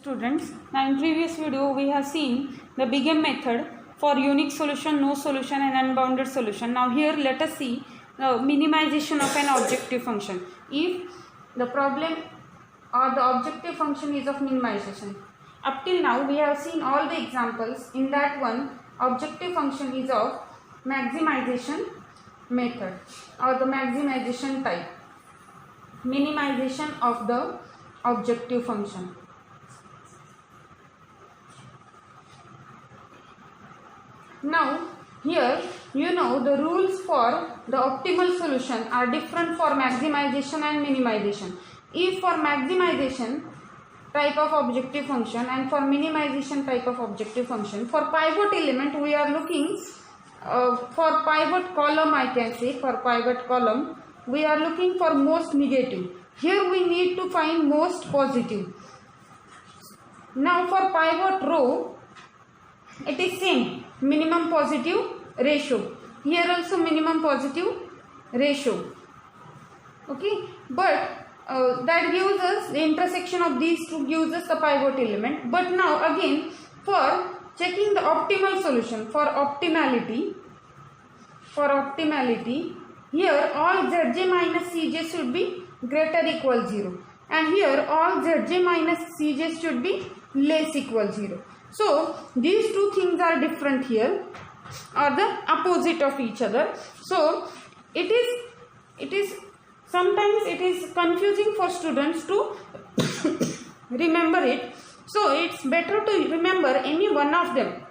Students, now in previous video we have seen the BEGIN method for unique solution, no solution and unbounded solution. Now here let us see the minimization of an objective function. If the problem or the objective function is of minimization. Up till now we have seen all the examples. In that one, objective function is of maximization method or the maximization type. Minimization of the objective function. Now here the rules for the optimal solution are different for maximization and minimization. If for maximization type of objective function and for minimization type of objective function, for pivot element we are looking for pivot column, I can say for pivot column we are looking for most negative. Here we need to find most positive. Now for pivot row it is same, minimum positive ratio. Here also minimum positive ratio. Okay, but that gives us the intersection of these two gives us the pivot element. But now again for checking the optimal solution, for optimality, here all Zj minus Cj should be greater equal 0 and here all Zj minus Cj should be less equal 0. So these two things are different here, are the opposite of each other. So it is sometimes it is confusing for students to remember it. So it's better to remember any one of them.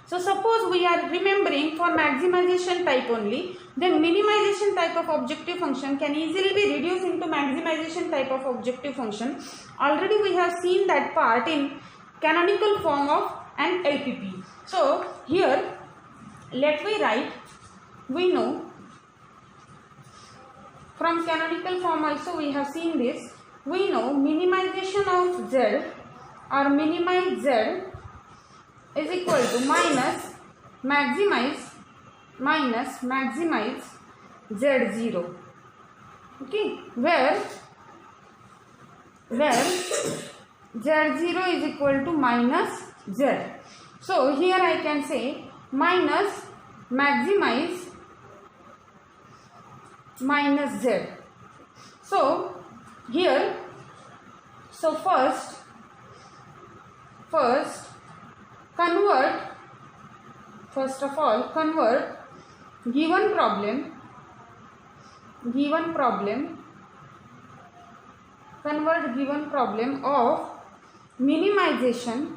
So suppose we are remembering for maximization type only, then minimization type of objective function can easily be reduced into maximization type of objective function. Already we have seen that part in canonical form of an LPP. So here let me write, we know from canonical form also we have seen this, we know minimization of Z or minimize Z is equal to minus maximize Z0. Okay, where Z0 is equal to minus Z. So here I can say minus maximize minus Z. So here, so first convert, first of all convert given problem, convert given problem of minimization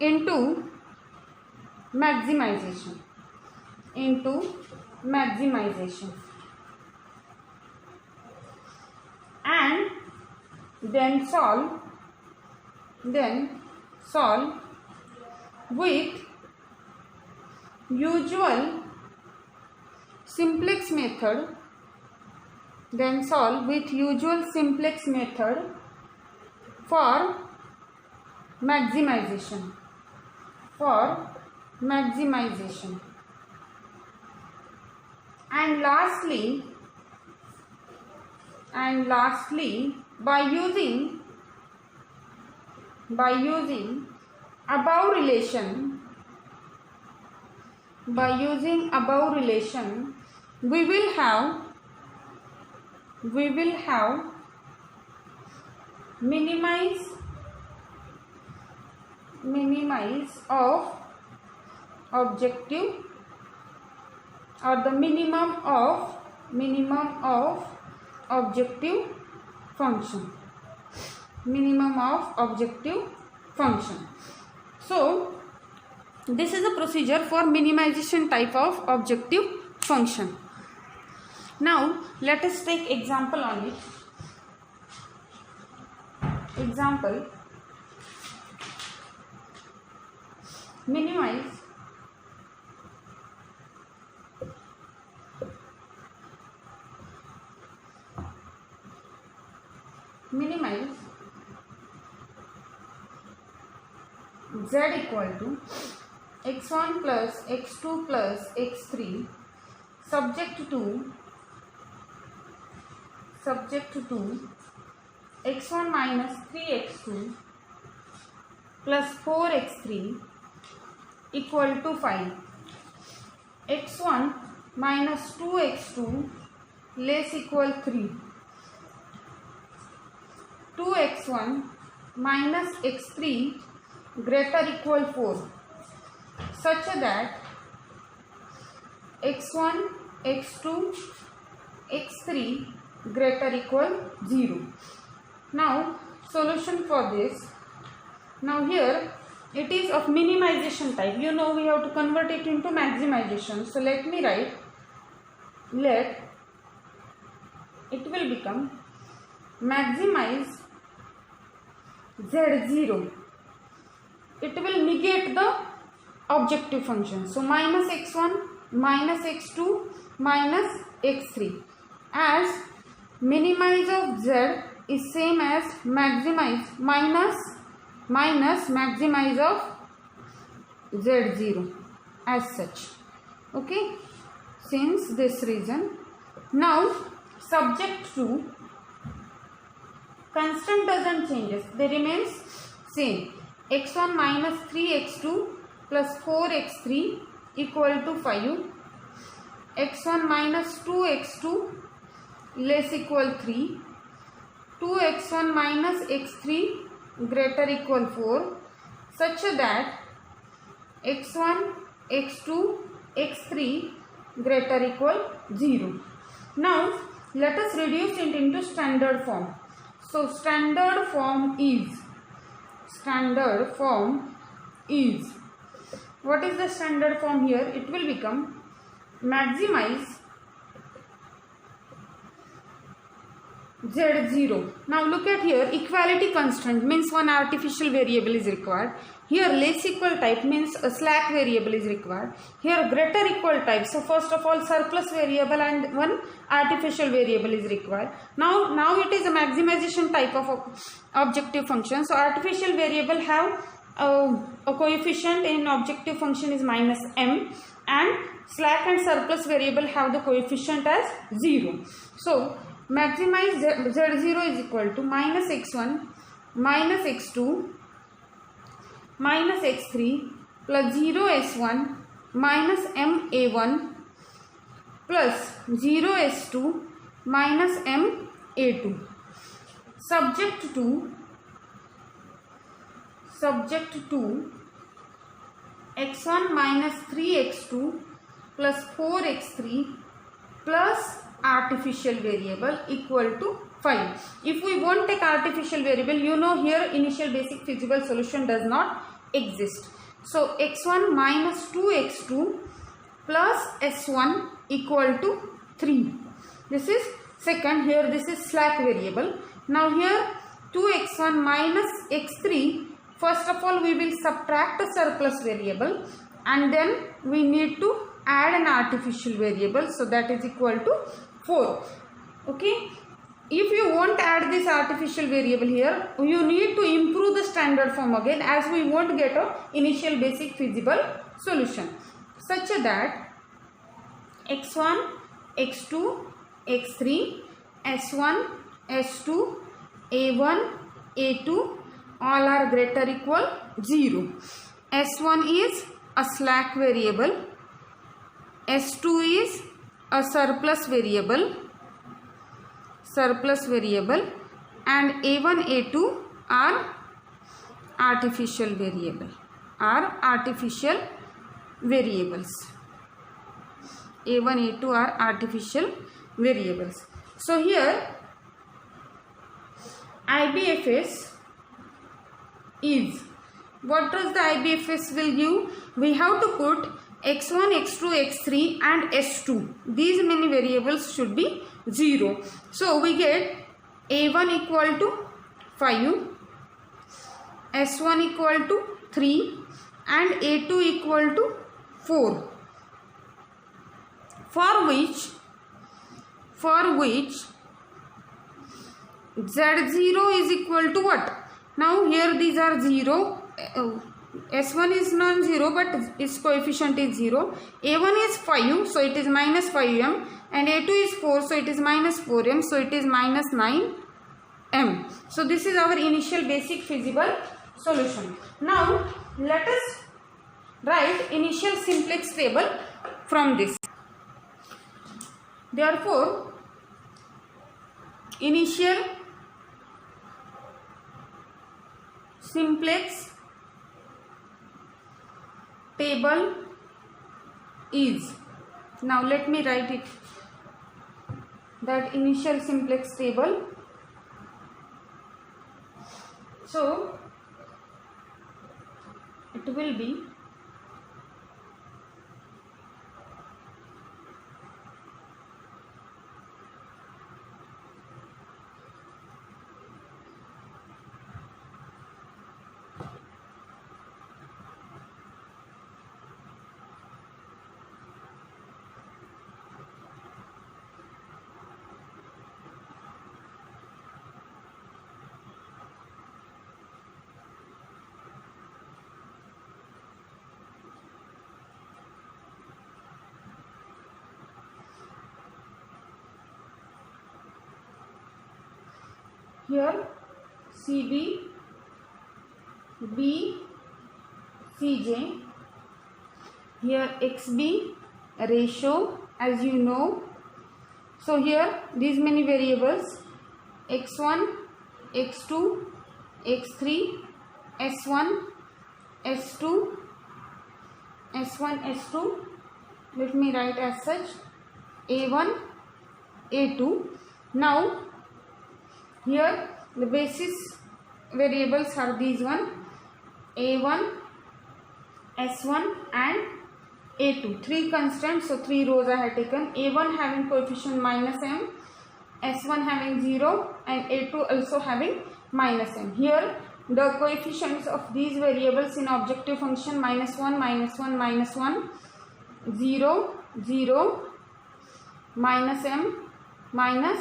into maximization and then solve with usual simplex method, for maximization. And lastly by using above relation, we will have minimize of objective or the minimum of objective function. So this is a procedure for minimization type of objective function. Now let us take example on it. Example, minimize Z equal to x1 plus x2 plus x3 subject to subject to x1 minus 3x2 plus 4x3 equal to 5. x1 minus 2x2 less equal 3. 2x1 minus x3 greater equal 4, such that x1, x2, x3 greater equal 0. Now solution for this. Now here it is of minimization type. You know we have to convert it into maximization. So let me write, let it will become maximize z0. It will negate the objective function. So minus x1 minus x2 minus x3, as minimize of z is same as maximize minus maximize of z0 as such. Okay, since this reason, now subject to constant doesn't changes, they remains same. x1 minus 3x2 plus 4x3 equal to 5. x1 minus 2x2 less equal 3. 2x1 minus x3 greater equal 4, such that x1, x2, x3 greater equal 0. Now let us reduce it into standard form. So standard form is, what is the standard form here? It will become maximize z0. Now look at here, equality constant means one artificial variable is required. Here less equal type means a slack variable is required. Here greater equal type, so first of all surplus variable and one artificial variable is required. Now it is a maximization type of objective function. So artificial variable have a coefficient in objective function is minus m, and slack and surplus variable have the coefficient as 0. So maximize z0 is equal to minus x1 minus x2 minus x3 plus 0s1 minus ma1 plus 0s2 minus ma2, subject to x1 minus 3x2 plus 4x3 plus artificial variable equal to 5. If we won't take artificial variable, you know here initial basic feasible solution does not exist. So x1 minus 2x2 plus s1 equal to 3. This is second. Here this is slack variable. Now here 2x1 minus x3, first of all we will subtract a surplus variable and then we need to add an artificial variable, so that is equal to 4. Okay, if you won't add this artificial variable here, you need to improve the standard form again, as we won't get a initial basic feasible solution, such that x1, x2, x3, s1, s2, a1, a2 all are greater equal 0. s1 is a slack variable, s2 is a surplus variable, and a1, a2 are artificial variables. a1, a2 are artificial variables. So here IBFS is, what does the IBFS will give? We have to put x1, x2, x3 and s2. These many variables should be 0. So we get a1 equal to 5, s1 equal to 3 and a2 equal to 4, for which z0 is equal to what? Now here these are 0. S1 is non-zero but its coefficient is 0. A1 is 5, so it is minus 5m. and A2 is 4, so it is minus 4m, so it is minus 9m. So this is our initial basic feasible solution. Now let us write initial simplex table from this. Therefore, initial simplex table is, now let me write it, that initial simplex table. So it will be here CB, B, CJ, here XB ratio as you know. So here these many variables x1, x2, x3, s1, s2, s1, s2, let me write as such, a1, a2. Now here the basis variables are these one, a1, s1 and a2. Three constants, so 3 rows I have taken. A1 having coefficient minus m, s1 having 0 and a2 also having minus m. Here the coefficients of these variables in objective function minus 1, minus 1, minus 1, 0, 0, minus m, minus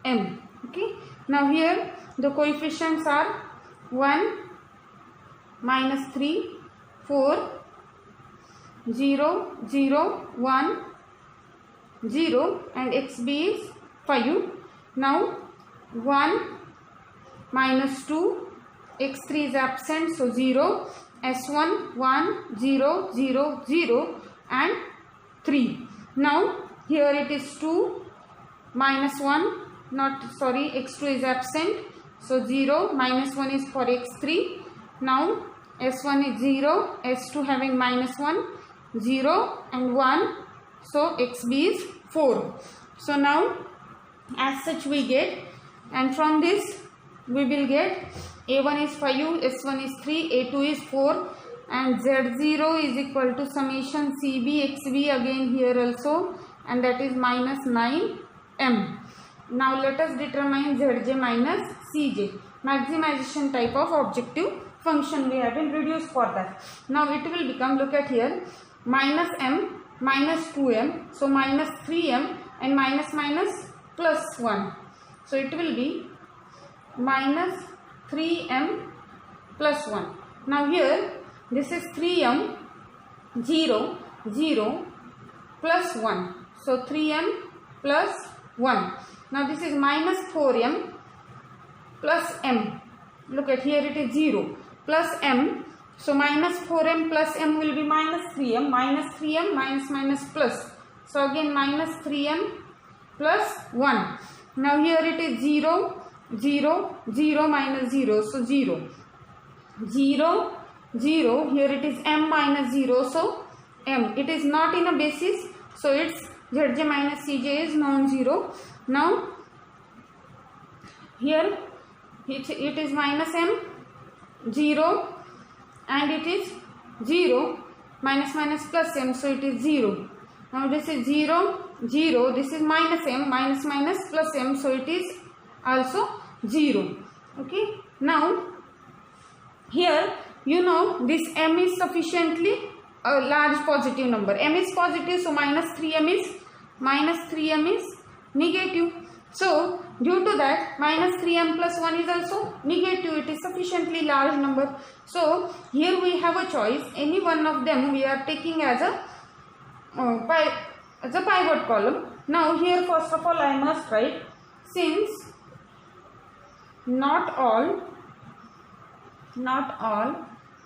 m. Okay. Now here the coefficients are 1, minus 3, 4, 0, 0, 1, 0 and xb is 5. Now 1, minus 2, x3 is absent, so 0, s1, 1, 0, 0, 0 and 3. Now here it is 2, minus 1, x2 is absent, so 0, minus 1 is for x3. Now s1 is 0, s2 having minus 1, 0 and 1, so xb is 4. So now as such we get, and from this we will get a1 is 5, s1 is 3, a2 is 4 and z0 is equal to summation cb xb again here also, and that is minus 9m. Now let us determine zj minus cj, maximization type of objective function we have been reduced for that. Now it will become, look at here, minus m, minus 2m, so minus 3m and minus minus plus 1. So it will be minus 3m plus 1. Now here this is 3m, 0, 0 plus 1. So 3m plus 1. Now this is minus 4m plus m. Look at here, it is 0 plus m. So minus 4m plus m will be minus 3m, minus plus. So again minus 3m plus 1. Now here it is 0, 0, 0 minus 0. So 0, 0, 0. Here it is m minus 0. So m. It is not in a basis. So its zj minus cj is non-zero. Now here it is minus m, 0 and it is 0, minus plus m, so it is 0. Now this is 0, 0, this is minus m, minus plus m, so it is also 0. Okay. Now here you know this m is sufficiently a large positive number. M is positive, so minus 3m is negative. So due to that minus 3m plus 1 is also negative. It is sufficiently large number. So here we have a choice. Any one of them we are taking as a pivot column. Now here first of all I must write, since not all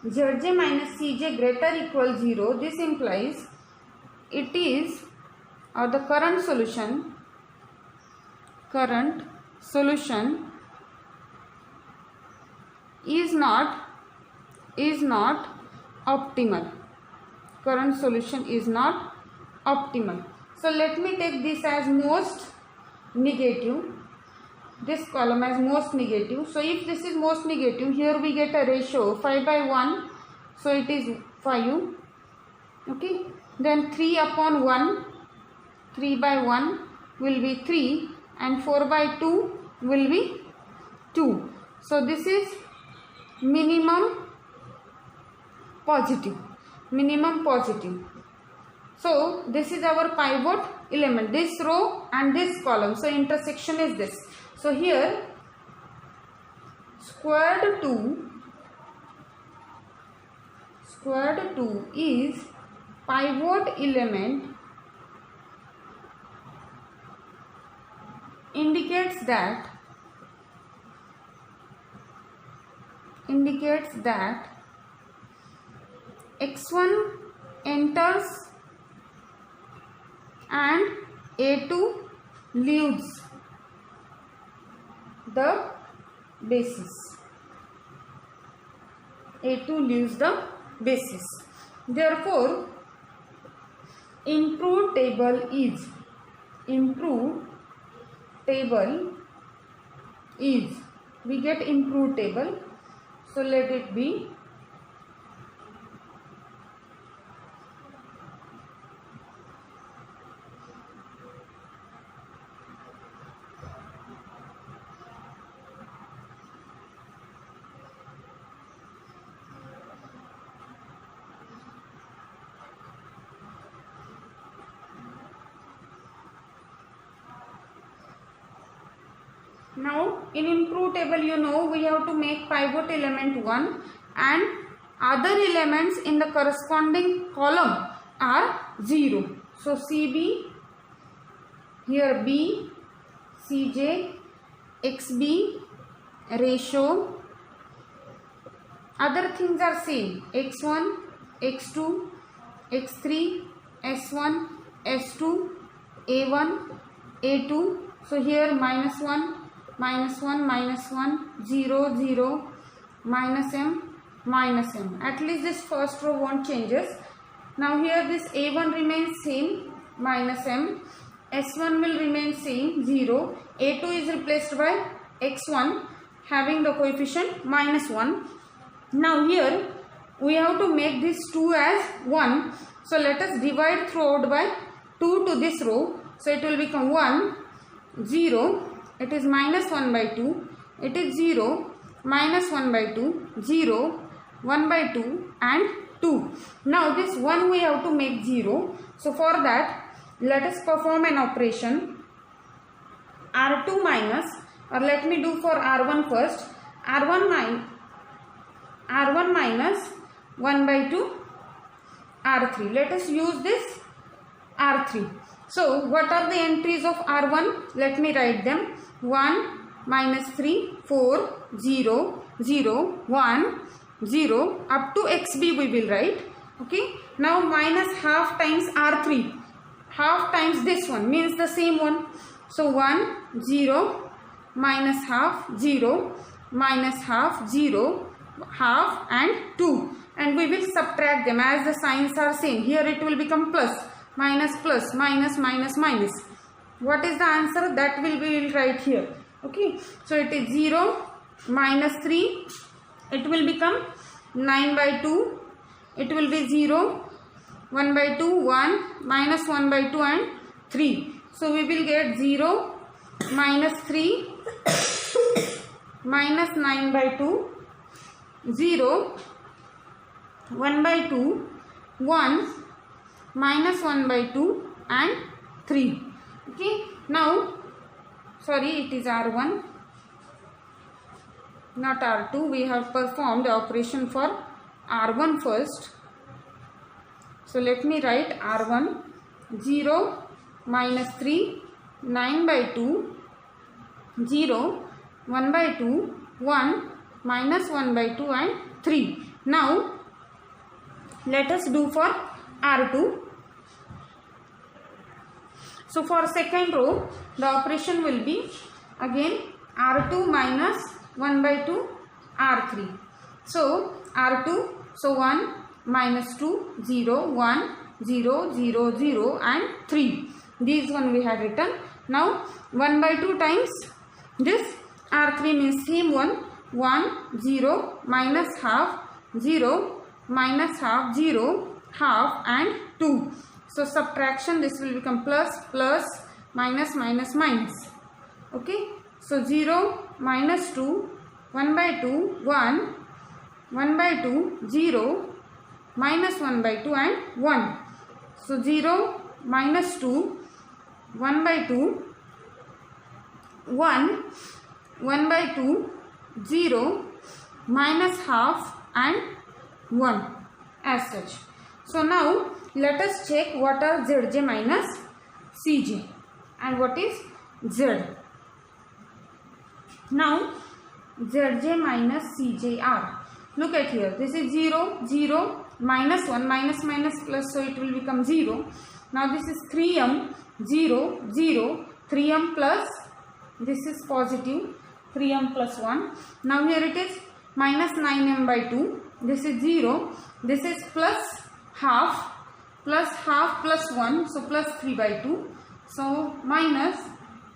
Zj minus Cj greater equal 0, this implies it is the current solution is not optimal. Current solution is not optimal. So let me take this as most negative, this column as most negative. So if this is most negative, here we get a ratio 5/1, so it is 5. Okay, then 3/1, 3/1 will be 3, and 4/2 will be 2. So this is minimum positive. So this is our pivot element, this row and this column. So intersection is this. So here square root 2 is pivot element, indicates that x1 enters and a2 leaves the basis. Therefore, improved table is, we get improved table. So let it be now in improved table, you know, we have to make pivot element 1 and other elements in the corresponding column are 0. So CB, here B, CJ, XB, ratio, other things are same, X1, X2, X3, S1, S2, A1, A2. So here -1, -1, 0, 0, -m. At least this first row won't changes. Now here this A1 remains same, -m. S1 will remain same, 0. A2 is replaced by X1 having the coefficient -1. Now here we have to make this 2 as 1. So let us divide throughout by 2 to this row. So it will become 1, 0. It is -1/2, it is 0, -1/2, 0, 1/2 and 2. Now this 1 we have to make 0. So for that let us perform an operation, R2 minus, or let me do for R1 first, R1 minus 1/2 R3. Let us use this R3. So what are the entries of R1? Let me write them. 1, -3, 4, 0, 0, 1, 0, up to XB we will write. Okay. Now minus half times R3. Half times this one means the same one. So 1, 0, minus half, 0, minus half, 0, half and 2. And we will subtract them as the signs are same. Here it will become plus, minus, minus, minus. What is the answer? That we will write here. Okay. So it is 0, -3. It will become 9/2. It will be 0, 1/2, 1, -1/2 and 3. So we will get 0, -3, -9/2, 0, 1/2, 1, -1/2 and 3. Okay. Now, sorry, it is R1, not R2. We have performed the operation for R1 first. So let me write R1, 0, minus 3, 9 by 2, 0, 1 by 2, 1, minus 1 by 2 and 3. Now let us do for R2. So for second row the operation will be again R2 minus 1 by 2 R3. So R2, so 1 minus 2, 0, 1, 0, 0, 0 and 3. These one we have written. Now 1 by 2 times this R3 means same one, 1, 0, minus half, 0, minus half, 0, half and 2. So subtraction, this will become plus, plus, minus, minus, minus. Okay. So 0, minus 2, 1 by 2, 1, 1 by 2, 0, minus 1 by 2 and 1. So 0, minus 2, 1 by 2, 1, 1 by 2, 0, minus half and 1 as such. So now let us check what are Zj minus Cj and what is Z. Now Zj minus Cj are, look at here, this is 0, 0, minus 1, minus minus plus, so it will become 0. Now this is 3m, 0, 0, 3m plus, this is positive, 3m plus 1. Now here it is minus 9m by 2, this is 0, this is plus half plus 1, so plus 3 by 2. So minus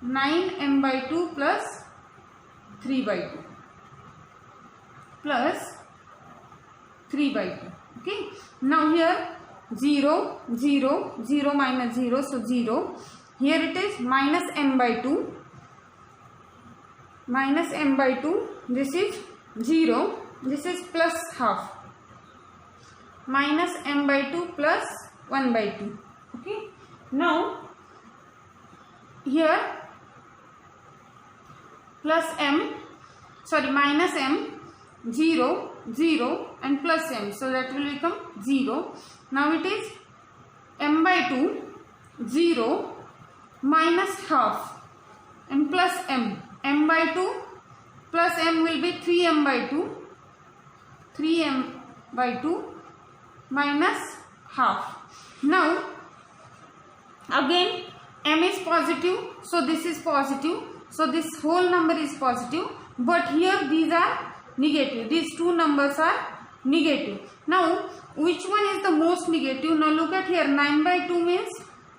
9m by 2 plus 3 by 2 plus 3 by 2. Okay. Now here 0, 0, 0 minus 0, so 0. Here it is minus m by 2. Minus m by 2, this is 0, this is plus half. Minus m by 2 plus 1 by 2. Okay. Now here plus m, sorry, minus m, 0, 0 and plus m, so that will become 0. Now it is m by 2, 0, minus half and plus m. M by 2 plus m will be 3m by 2, 3m by 2 minus half. Now again m is positive, so this is positive, so this whole number is positive, but here these are negative, these two numbers are negative. Now which one is the most negative? Now look at here, 9 by 2 means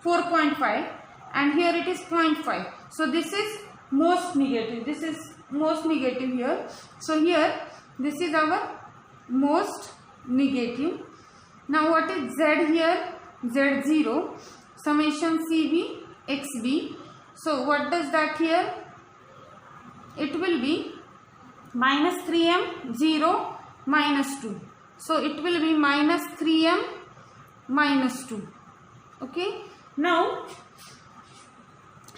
4.5 and here it is 0.5, so this is most negative, this is most negative here. So here this is our most negative. Now what is Z here? Z0, summation CB XB. So what does that here? It will be minus 3m, 0, minus 2. So it will be minus 3m minus 2. Okay. Now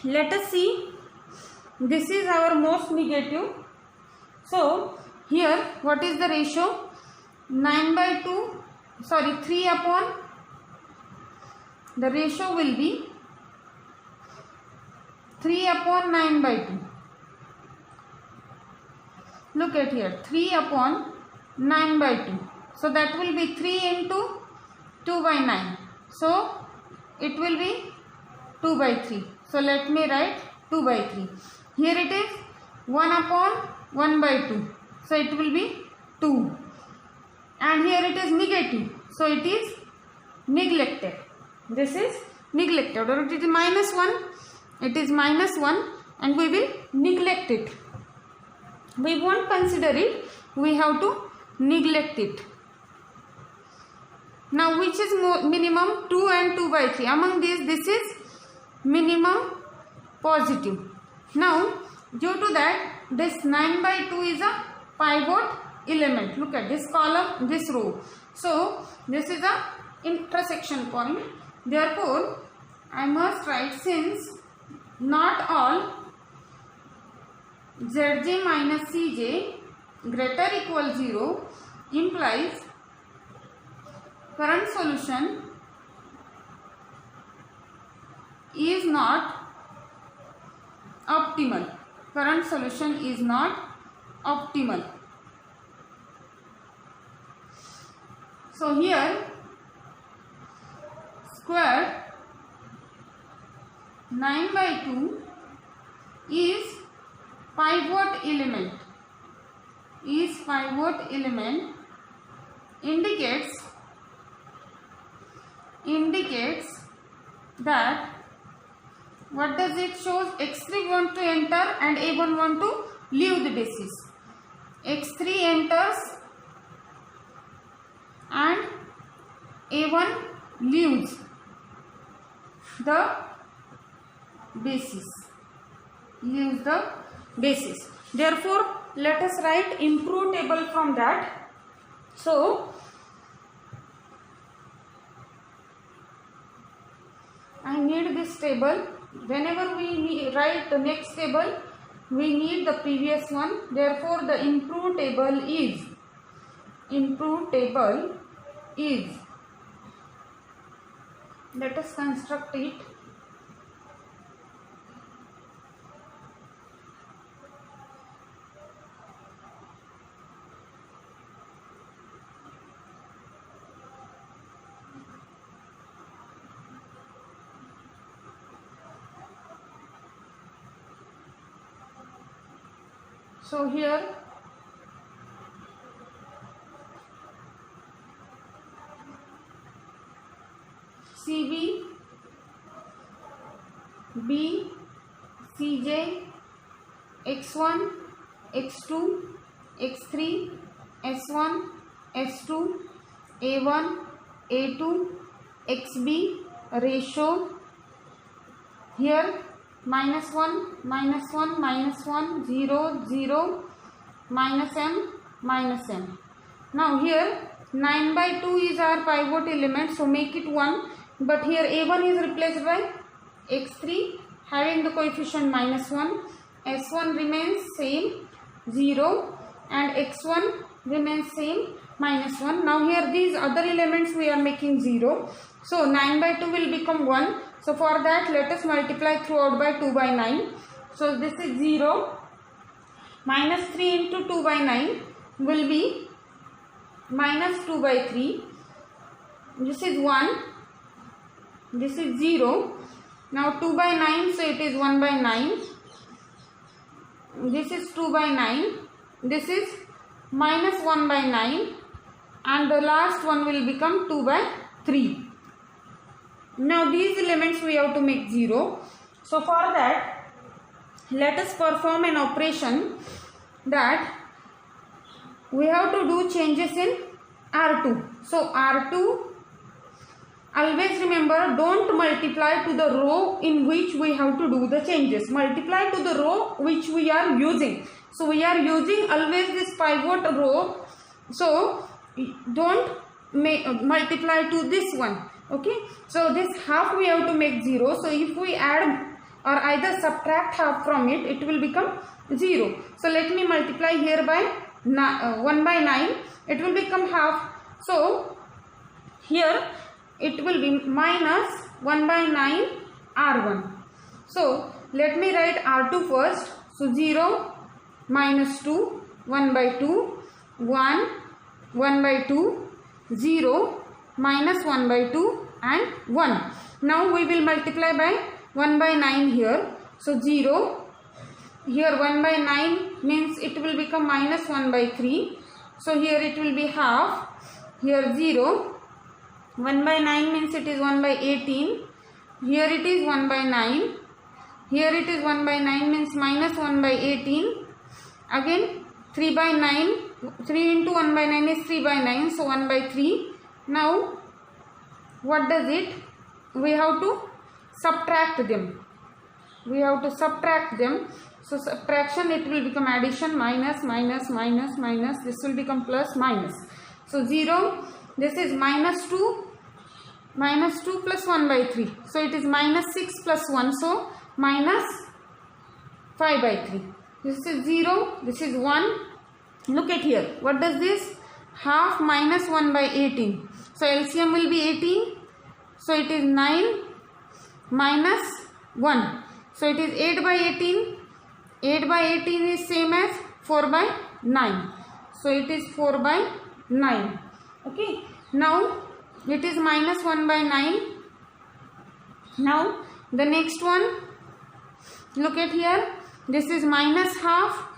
let us see. This is our most negative. So here what is the ratio? 9 by 2, sorry, 3 upon, the ratio will be 3 upon 9 by 2. Look at here, 3 upon 9 by 2. So that will be 3 into 2 by 9. So it will be 2 by 3. So let me write 2 by 3. Here it is 1 upon 1 by 2. So it will be 2. And here it is negative. So it is neglected. This is neglected. Or it is minus 1. It is minus 1 and we will neglect it. We won't consider it. We have to neglect it. Now which is minimum? 2 and 2 by 3. Among these, this is minimum positive. Now due to that, this 9 by 2 is a pivot element. Look at this column, this row. So this is a intersection point. Therefore I must write, since not all Zj minus Cj greater equal 0 implies current solution is not optimal. Current solution is not optimal. So here square 9 by 2 is pivot element. Is pivot element indicates that what does it shows? x3 want to enter and a1 want to leave the basis. x3 enters and a1 leaves the basis. Leaves the basis. Therefore, let us write improve table from that. So I need this table. Whenever we write the next table, we need the previous one. Therefore, the improved table is let us construct it. So here CB, B, CJ, X1, X2, X3, S1, S2, A1, A2, XB ratio. Here minus 1, minus 1, minus 1, 0, 0, minus m, minus m. Now here 9 by 2 is our pivot element, so make it 1. But here a1 is replaced by x3 having the coefficient minus 1. s1 remains same 0 and x1 remains same minus 1. Now here these other elements we are making 0. So 9 by 2 will become 1. So for that let us multiply throughout by 2 by 9. So this is 0. Minus 3 into 2 by 9 will be minus 2 by 3. This is 1. This is 0. Now 2 by 9, so it is 1 by 9. This is 2 by 9. This is minus 1 by 9. And the last one will become 2 by 3. Now these elements we have to make 0. So for that, let us perform an operation that we have to do changes in R2. So R2, always remember, don't multiply to the row in which we have to do the changes. Multiply to the row which we are using. So we are using always this pivot row. So don't multiply to this one. Okay. So this half we have to make 0. So if we add or either subtract half from it, it will become 0. So let me multiply here by 1 by 9. It will become half. So here it will be minus 1 by 9 R1. So let me write R2 first. So 0, minus 2, 1 by 2, 1, 1 by 2, 0, minus 1 by 2 and 1. Now we will multiply by 1 by 9 here. So 0, here 1 by 9 means it will become minus 1 by 3. So here it will be half. Here 0. 1 by 9 means it is 1 by 18. Here it is 1 by 9. Here it is 1 by 9 means minus 1 by 18. Again 3 by 9. 3 into 1 by 9 is 3 by 9. So 1 by 3. Now what does it? We have to subtract them. We have to subtract them. So subtraction, it will become addition, minus, minus, minus, minus. This will become plus, minus. So 0. This is minus 2. Minus 2 plus 1 by 3. So it is minus 6 plus 1. So minus 5 by 3. This is 0. This is 1. Look at here. What does this? Half minus 1 by 18. So LCM will be 18. So it is 9 minus 1. So it is 8 by 18. 8 by 18 is same as 4 by 9. So it is 4 by 9. Okay. Now it is minus 1 by 9. Now the next one, look at here. This is minus half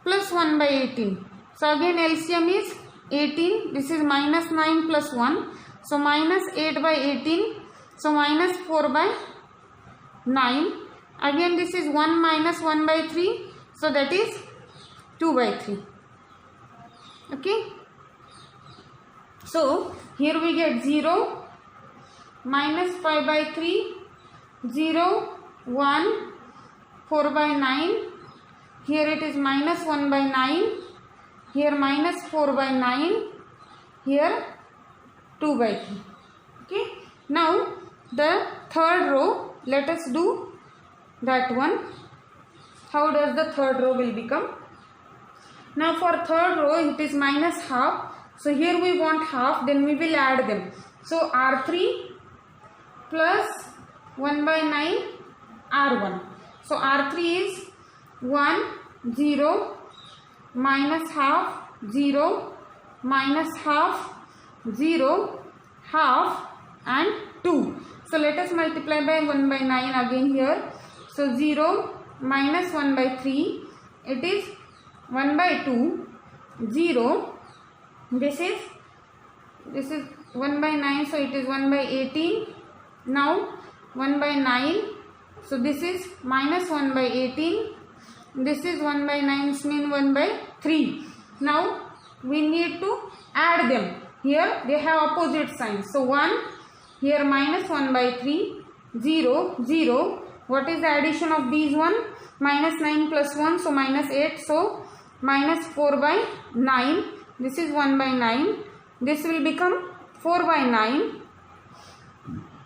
plus 1 by 18. So again LCM is 18. This is minus 9 plus 1. So minus 8 by 18. So minus 4 by 9. Again this is 1 minus 1 by 3. So that is 2 by 3. Okay. So here we get 0, minus 5 by 3, 0, 1, 4 by 9. Here it is minus 1 by 9. Here minus 4 by 9. Here 2 by 3. Okay. Now the third row, let us do that one. How does the third row will become? Now for third row it is minus half. So here we want half, then we will add them. So R3 plus 1 by 9 R1. So R3 is 1, 0, minus half, 0, minus half, 0, half and 2. So let us multiply by 1 by 9 again here. So 0 minus 1 by 3, it is 1 by 2, 0, this is 1 by 9, so it is 1 by 18. Now 1 by 9, so this is minus 1 by 18, this is 1 by 9, means 1 by 3. Now we need to add them. Here they have opposite signs. So 1, here minus 1 by 3, 0, 0. What is the addition of these one? Minus 9 plus 1, so minus 8. So minus 4 by 9. This is 1 by 9. This will become 4 by 9.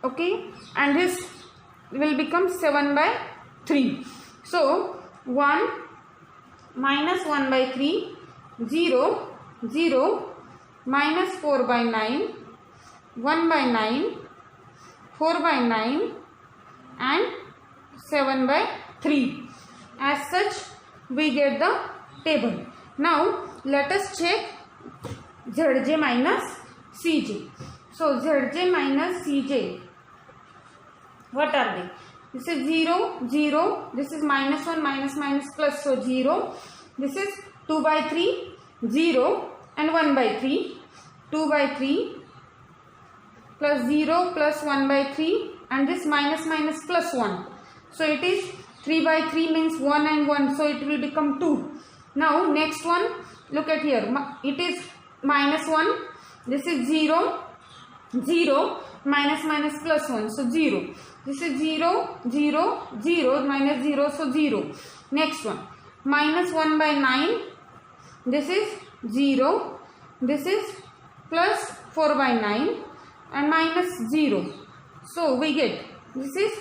Okay. And this will become 7 by 3. So 1 minus 1 by 3, 0, 0, minus 4 by 9, 1 by 9, 4 by 9 and 7 by 3. As such we get the table. Now let us check Zj minus Cj. So Zj minus Cj, what are they? This is 0, 0, this is minus 1, minus, minus, plus, so 0. This is 2 by 3, 0 and 1 by 3, 2 by 3 plus 0 plus 1 by 3 and this minus, minus, plus 1. So it is 3 by 3 means 1 and 1, so it will become 2. Now next one, look at here, it is minus 1, this is 0, 0, minus, minus, plus 1, so 0. This is 0, 0, 0, minus 0, so 0. Next one, minus 1 by 9, this is 0, this is plus 4 by 9 and minus 0. So we get, this is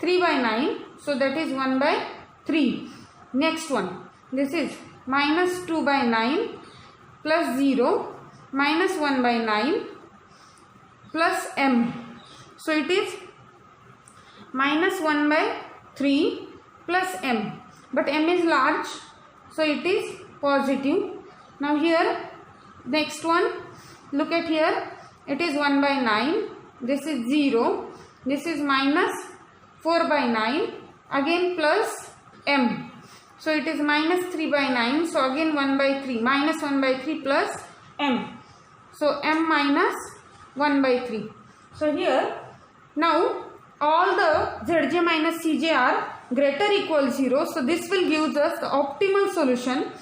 3 by 9, so that is 1 by 3. Next one, this is minus 2 by 9 plus 0 minus 1 by 9 plus m. So it is minus 1 by 3 plus m. But m is large, so it is positive. Now here, next one, look at here, it is 1 by 9, this is 0, this is minus 4 by 9, again plus m. So it is minus 3 by 9, so again 1 by 3, minus 1 by 3 plus m. So m minus 1 by 3. So here, now all the Zj minus Cj are greater or equal 0. So this will give us the optimal solution.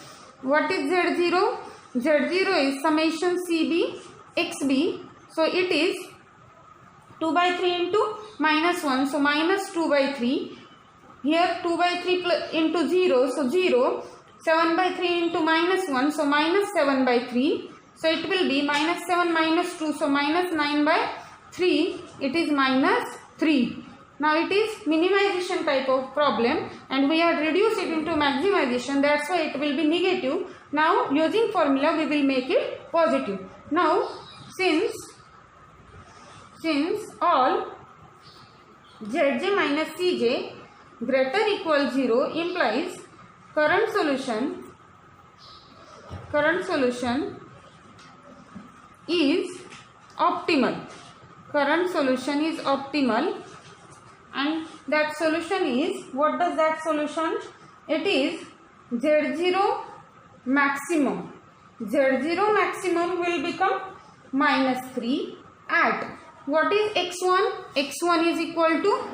What is Z0? Z0 is summation Cb xb. So it is 2 by 3 into minus 1. So minus 2 by 3. Here 2 by 3 into 0. So 0. 7 by 3 into minus 1. So minus 7 by 3. So it will be minus 7 minus 2. So minus 9 by 3. It is minus 3. Now it is minimization type of problem and we have reduced it into maximization. That's why it will be negative. Now using formula we will make it positive. Now since all Zj minus Cj greater equal 0 implies current solution is optimal. Current solution is optimal, and that solution is, what does that solution? It is Z0 maximum. Z0 maximum will become minus 3 at, what is x1? x1 is equal to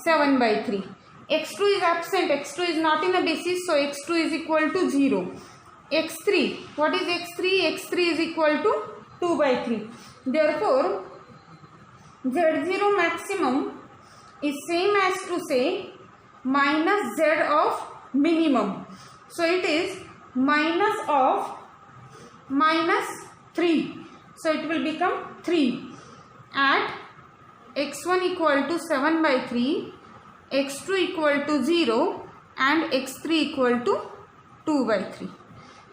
7 by 3. x2 is absent, x2 is not in a basis, so x2 is equal to 0. x3, what is x3? x3 is equal to 2 by 3. Therefore, Z0 maximum is same as to say minus Z of minimum. So it is minus of minus 3. So it will become 3 at x1 equal to 7 by 3, x2 equal to 0 and x3 equal to 2 by 3.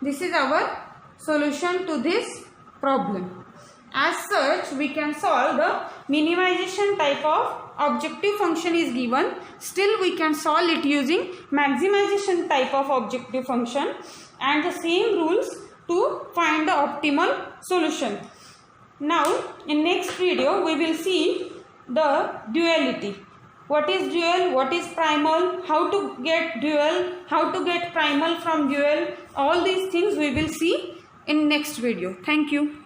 This is our solution to this problem. As such, we can solve the minimization type of objective function is given. Still we can solve it using maximization type of objective function, and the same rules to find the optimal solution. Now in next video we will see the duality. What is dual, what is primal, how to get dual, how to get primal from dual, all these things we will see in next video. Thank you.